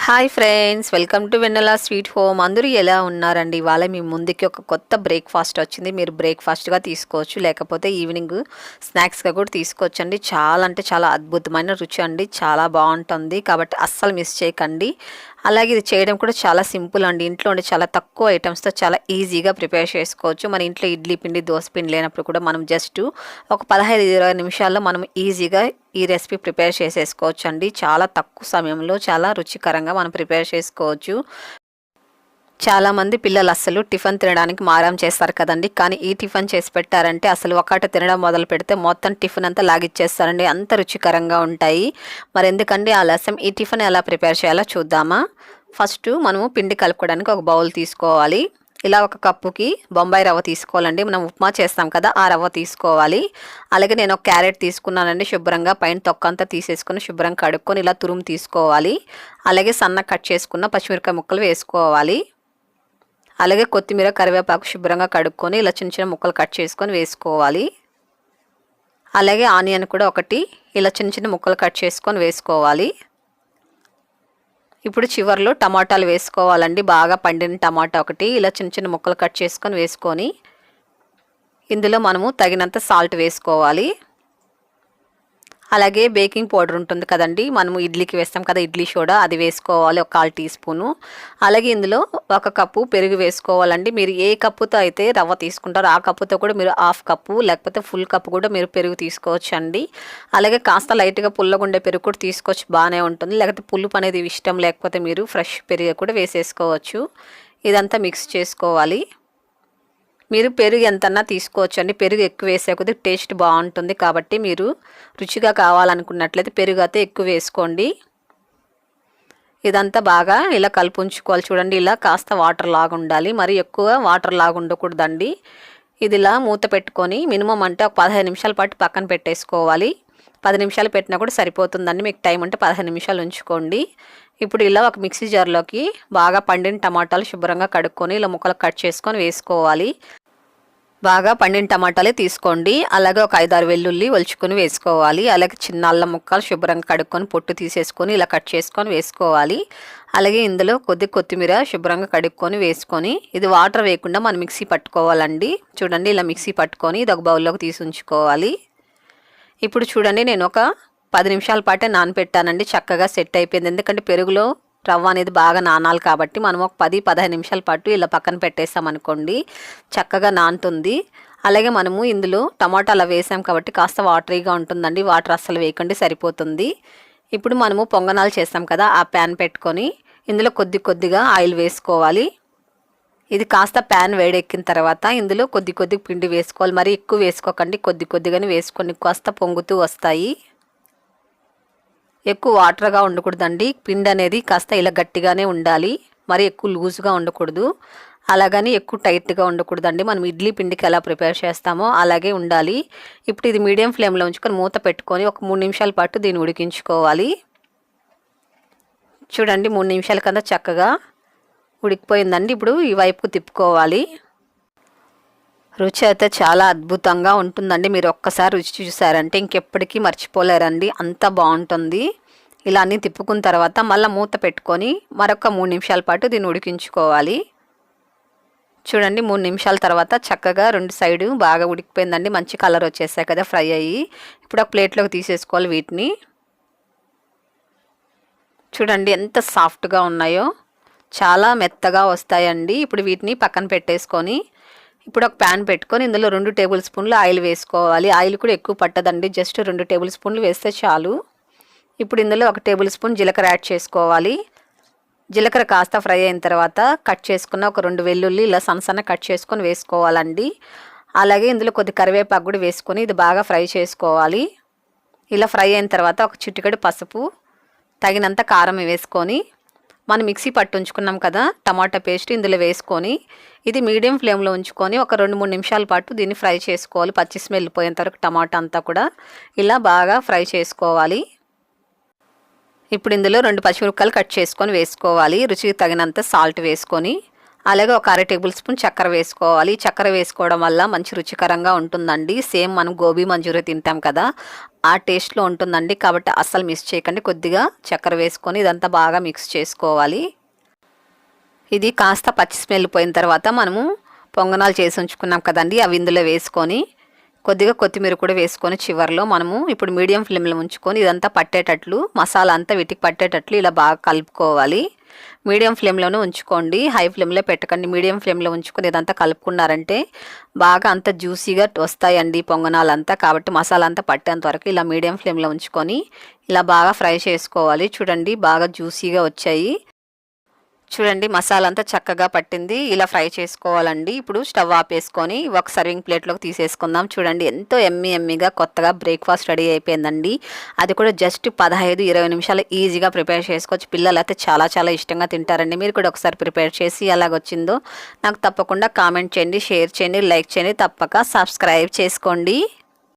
Hi friends, welcome to Vennela sweet home. అందరూ ఎలా ఉన్నారండి? ఇవాళ మీ ముందుకి ఒక కొత్త బ్రేక్ఫాస్ట్ వచ్చింది. మీరు బ్రేక్ఫాస్ట్గా తీసుకోవచ్చు, లేకపోతే ఈవినింగ్ స్నాక్స్గా కూడా తీసుకోవచ్చు అండి. చాలా అంటే చాలా అద్భుతమైన రుచి అండి, చాలా బాగుంటుంది. కాబట్టి అస్సలు మిస్ చేయకండి. అలాగే ఇది చేయడం కూడా చాలా సింపుల్ అండి. ఇంట్లో ఉండే చాలా తక్కువ ఐటమ్స్తో చాలా ఈజీగా ప్రిపేర్ చేసుకోవచ్చు. మన ఇంట్లో ఇడ్లీ పిండి, దోశ పిండి లేనప్పుడు కూడా మనం జస్ట్ ఒక 15-20 నిమిషాల్లో మనం ఈజీగా ఈ రెసిపీ ప్రిపేర్ చేసేసుకోవచ్చు అండి. చాలా తక్కువ సమయంలో చాలా రుచికరంగా మనం ప్రిపేర్ చేసుకోవచ్చు. చాలామంది పిల్లలు అసలు టిఫిన్ తినడానికి మారం చేస్తారు కదండి. కానీ ఈ టిఫిన్ చేసి పెట్టారంటే అసలు ఒకటి తినడం మొదలు పెడితే మొత్తం టిఫిన్ అంతా లాగిచ్చేస్తారండి. అంత రుచికరంగా ఉంటాయి. మరి ఎందుకండి ఆలస్యం, ఈ టిఫిన్ ఎలా ప్రిపేర్ చేయాలో చూద్దామా? ఫస్ట్ మనము పిండి కలుపుకోవడానికి ఒక బౌల్ తీసుకోవాలి. ఇలా ఒక కప్పుకి బొంబాయి రవ్వ తీసుకోవాలండి. మనం ఉప్మా చేస్తాం కదా, ఆ రవ్వ తీసుకోవాలి. అలాగే నేను ఒక క్యారెట్ తీసుకున్నానండి. శుభ్రంగా పైన తొక్కంతా తీసేసుకుని శుభ్రంగా కడుక్కొని ఇలా తురుము తీసుకోవాలి. అలాగే సన్న కట్ చేసుకున్న పచ్చిమిరపకాయ ముక్కలు వేసుకోవాలి. అలాగే కొత్తిమీర, కరివేపాకు శుభ్రంగా కడుక్కొని ఇలా చిన్న చిన్న ముక్కలు కట్ చేసుకొని వేసుకోవాలి. అలాగే ఆనియన్ కూడా ఒకటి ఇలా చిన్న చిన్న ముక్కలు కట్ చేసుకొని వేసుకోవాలి. ఇప్పుడు చివర్లో టమాటాలు వేసుకోవాలండి. బాగా పండిన టమాటా ఒకటి ఇలా చిన్న చిన్న ముక్కలు కట్ చేసుకొని వేసుకొని ఇందులో మనము తగినంత సాల్ట్ వేసుకోవాలి. అలాగే బేకింగ్ పౌడర్ ఉంటుంది కదండి, మనము ఇడ్లీకి వేస్తాం కదా, ఇడ్లీ సోడా, అది వేసుకోవాలి, ఒక 1/4 టీ స్పూను. అలాగే ఇందులో 1 కప్పు పెరుగు వేసుకోవాలండి. మీరు ఏ కప్పుతో అయితే రవ్వ తీసుకుంటారో ఆ కప్పుతో కూడా మీరు 1/2 కప్పు లేకపోతే ఫుల్ కప్పు కూడా మీరు పెరుగు తీసుకోవచ్చు అండి. అలాగే కాస్త లైట్గా పుల్లగుండే పెరుగు కూడా తీసుకోవచ్చు, బాగానే ఉంటుంది. లేకపోతే పులుపు అనేది ఇష్టం లేకపోతే మీరు ఫ్రెష్ పెరుగు కూడా వేసేసుకోవచ్చు. ఇదంతా మిక్స్ చేసుకోవాలి. మీరు పెరుగు ఎంతన్నా తీసుకోవచ్చు అండి. పెరుగు ఎక్కువ వేసే కొద్దీ టేస్ట్ బాగుంటుంది. కాబట్టి మీరు రుచిగా కావాలనుకున్నట్లయితే పెరుగు అయితే ఎక్కువ వేసుకోండి. ఇదంతా బాగా ఇలా కలుపుంచుకోవాలి. చూడండి, ఇలా కాస్త వాటర్ లాగా ఉండాలి, మరి ఎక్కువ వాటర్ లాగా ఉండకూడదండి. ఇది ఇలా మూత పెట్టుకొని మినిమం అంటే ఒక 15 నిమిషాల పాటు పక్కన పెట్టేసుకోవాలి. 10 నిమిషాలు పెట్టినా కూడా సరిపోతుందండి. మీకు టైం ఉంటే 15 నిమిషాలు ఉంచుకోండి. ఇప్పుడు ఇలా ఒక మిక్సీ జార్లోకి బాగా పండిన టమాటాలు శుభ్రంగా కడుక్కొని ఇలా ముక్కలు కట్ చేసుకొని వేసుకోవాలి. బాగా పండిన టమాటాలే తీసుకోండి. అలాగే ఒక 5-6 వెల్లుల్లి ఒలుచుకొని వేసుకోవాలి. అలాగే చిన్న అల్లం ముక్కలు శుభ్రంగా కడుక్కొని పొట్టు తీసేసుకొని ఇలా కట్ చేసుకొని వేసుకోవాలి. అలాగే ఇందులో కొత్తిమీర శుభ్రంగా కడుక్కొని వేసుకొని ఇది వాటర్ వేయకుండా మనం మిక్సీ పట్టుకోవాలండి. చూడండి, ఇలా మిక్సీ పట్టుకొని ఇది ఒక బౌల్లోకి తీసి ఉంచుకోవాలి. ఇప్పుడు చూడండి, నేను ఒక 10 నిమిషాల పాటే నానబెట్టానండి. చక్కగా సెట్ అయిపోయింది. ఎందుకంటే పెరుగులో రవ్వ అనేది బాగా నానాలి కాబట్టి మనం ఒక 10-15 నిమిషాల పాటు ఇలా పక్కన పెట్టేసామనుకోండి, చక్కగా నానుతుంది. అలాగే మనము ఇందులో టమాటాలు వేసాం కాబట్టి కాస్త వాటరీగా ఉంటుందండి. వాటర్ అస్సలు వేయకండి, సరిపోతుంది. ఇప్పుడు మనము పొంగనాలు చేస్తాం కదా, ఆ ప్యాన్ పెట్టుకొని ఇందులో కొద్దిగా ఆయిల్ వేసుకోవాలి. ఇది కాస్త ప్యాన్ వేడెక్కిన తర్వాత ఇందులో కొద్ది పిండి వేసుకోవాలి. మరి ఎక్కువ వేసుకోకండి, కొద్దిగానే వేసుకొని కాస్త పొంగుతూ వస్తాయి. ఎక్కువ వాటర్గా ఉండకూడదండి. పిండి అనేది కాస్త ఇలా గట్టిగానే ఉండాలి, మరి ఎక్కువ లూజ్గా ఉండకూడదు. అలాగని ఎక్కువ టైట్గా ఉండకూడదండి. మనం ఇడ్లీ పిండికి ఎలా ప్రిపేర్ చేస్తామో అలాగే ఉండాలి. ఇప్పుడు ఇది మీడియం ఫ్లేమ్లో ఉంచుకొని మూత పెట్టుకొని ఒక 3 నిమిషాల పాటు దీన్ని ఉడికించుకోవాలి. చూడండి, 3 నిమిషాల కన్నా చక్కగా ఉడికిపోయిందండి. ఇప్పుడు ఈ వైపుకు తిప్పుకోవాలి. రుచి అయితే చాలా అద్భుతంగా ఉంటుందండి. మీరు ఒక్కసారి రుచి చూసారంటే ఇంకెప్పటికీ మర్చిపోలేరండి, అంత బాగుంటుంది. ఇలా అన్నీ తిప్పుకున్న తర్వాత మళ్ళీ మూత పెట్టుకొని మరొక 3 నిమిషాల పాటు దీన్ని ఉడికించుకోవాలి. చూడండి, 3 నిమిషాల తర్వాత చక్కగా 2 సైడు బాగా ఉడికిపోయిందండి. మంచి కలర్ వచ్చేసాయి కదా ఫ్రై అయ్యి. ఇప్పుడు ఒక ప్లేట్లోకి తీసేసుకోవాలి వీటిని. చూడండి ఎంత సాఫ్ట్గా ఉన్నాయో, చాలా మెత్తగా వస్తాయండి. ఇప్పుడు వీటిని పక్కన పెట్టేసుకొని ఇప్పుడు ఒక ప్యాన్ పెట్టుకొని ఇందులో 2 టేబుల్ స్పూన్లు ఆయిల్ వేసుకోవాలి. ఆయిల్ కూడా ఎక్కువ పట్టదండి, జస్ట్ 2 టేబుల్ స్పూన్లు వేస్తే చాలు. ఇప్పుడు ఇందులో 1 టేబుల్ స్పూన్ జీలకర్ర యాడ్ చేసుకోవాలి. జీలకర్ర కాస్త ఫ్రై అయిన తర్వాత కట్ చేసుకున్న ఒక 2 వెల్లుల్లి ఇలా సన్న కట్ చేసుకొని వేసుకోవాలండి. అలాగే ఇందులో కొద్ది కరివేపాకు కూడా వేసుకొని ఇది బాగా ఫ్రై చేసుకోవాలి. ఇలా ఫ్రై అయిన తర్వాత ఒక చిటికెడు పసుపు, తగినంత కారం వేసుకొని మనం మిక్సీ పట్టుంచుకున్నాం కదా టమాటా పేస్ట్ ఇందులో వేసుకొని ఇది మీడియం ఫ్లేమ్లో ఉంచుకొని ఒక 2-3 నిమిషాల పాటు దీన్ని ఫ్రై చేసుకోవాలి. పచ్చి స్మెల్ పోయేంత వరకు టమాటా అంతా కూడా ఇలా బాగా ఫ్రై చేసుకోవాలి. ఇప్పుడు ఇందులో 2 పచ్చిమిరపకాయలు కట్ చేసుకొని వేసుకోవాలి. రుచికి తగినంత సాల్ట్ వేసుకొని అలాగే ఒక అర టేబుల్ స్పూన్ చక్కెర వేసుకోవాలి. చక్కెర వేసుకోవడం వల్ల మంచి రుచికరంగా ఉంటుందండి. సేమ్ మనం గోబీ మంచూరియా తింటాం కదా, ఆ టేస్ట్లో ఉంటుందండి. కాబట్టి అస్సలు మిస్ చేయకండి. కొద్దిగా చక్కెర వేసుకొని ఇదంతా బాగా మిక్స్ చేసుకోవాలి. ఇది కాస్త పచ్చి స్మెల్ పోయిన తర్వాత మనము పొంగనాలు చేసి ఉంచుకున్నాం కదండి, అవి ఇందులో వేసుకొని కొద్దిగా కొత్తిమీర కూడా వేసుకొని చివర్లో మనము ఇప్పుడు మీడియం ఫ్లేమ్లో ఉంచుకొని ఇదంతా పట్టేటట్లు, మసాలా అంతా వీటికి పట్టేటట్లు ఇలా బాగా కలుపుకోవాలి. మీడియం ఫ్లేమ్లోనే ఉంచుకోండి, హై ఫ్లేమ్లో పెట్టకండి. మీడియం ఫ్లేమ్లో ఉంచుకొని ఇదంతా కలుపుకున్నారంటే బాగా అంతా జ్యూసీగా వస్తాయండి పొంగనాలంతా. కాబట్టి మసాలా అంతా పట్టేంత వరకు ఇలా మీడియం ఫ్లేమ్లో ఉంచుకొని ఇలా బాగా ఫ్రై చేసుకోవాలి. చూడండి బాగా జ్యూసీగా వచ్చాయి. చూడండి మసాలా అంతా చక్కగా పట్టింది. ఇలా ఫ్రై చేసుకోవాలండి. ఇప్పుడు స్టవ్ ఆపేసుకొని ఒక సర్వింగ్ ప్లేట్లోకి తీసేసుకుందాం. చూడండి ఎంతో ఎమ్మీగా కొత్తగా బ్రేక్ఫాస్ట్ రెడీ అయిపోయిందండి. అది కూడా జస్ట్ 15-20 నిమిషాలు ఈజీగా ప్రిపేర్ చేసుకోవచ్చు. పిల్లలు అయితే చాలా చాలా ఇష్టంగా తింటారండి. మీరు కూడా ఒకసారి ప్రిపేర్ చేసి ఎలాగొచ్చిందో నాకు తప్పకుండా కామెంట్ చేయండి, షేర్ చేయండి, లైక్ చేయండి, తప్పక సబ్స్క్రైబ్ చేసుకోండి.